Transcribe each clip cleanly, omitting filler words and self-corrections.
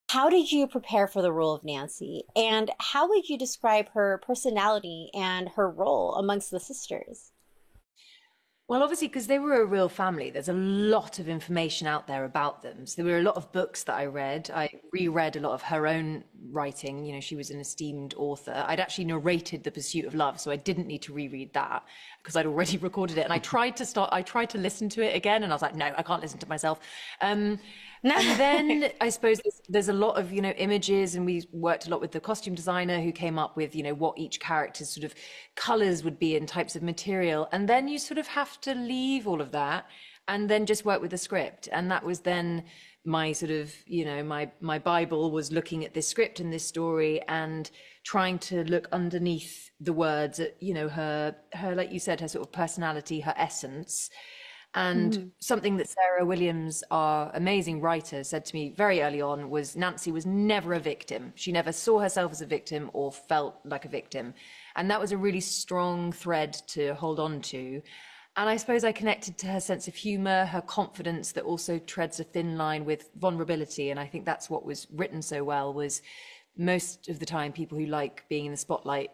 How did you prepare for the role of Nancy? And how would you describe her personality and her role amongst the sisters? Well, obviously, because they were a real family, there's a lot of information out there about them. So there were a lot of books that I read. I reread a lot of her own writing. You know, she was an esteemed author. I'd actually narrated The Pursuit of Love, so I didn't need to reread that because I'd already recorded it. And I tried to listen to it again, and I was like, no, I can't listen to myself. And then I suppose there's a lot of, images, and we worked a lot with the costume designer who came up with, what each character's sort of colors would be and types of material. And then you sort of have to leave all of that and then just work with the script. And that was then my sort of, my Bible was looking at this script and this story and trying to look underneath the words at, her, like you said, her sort of personality, her essence. And something that Sarah Williams, our amazing writer, said to me very early on was Nancy was never a victim. She never saw herself as a victim or felt like a victim. And that was a really strong thread to hold on to. And I suppose I connected to her sense of humor, her confidence that also treads a thin line with vulnerability. And I think that's what was written so well was most of the time people who like being in the spotlight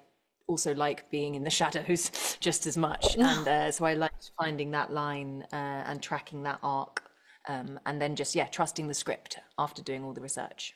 also like being in the shadows just as much. And so I liked finding that line and tracking that arc. And then just, yeah, trusting the script after doing all the research.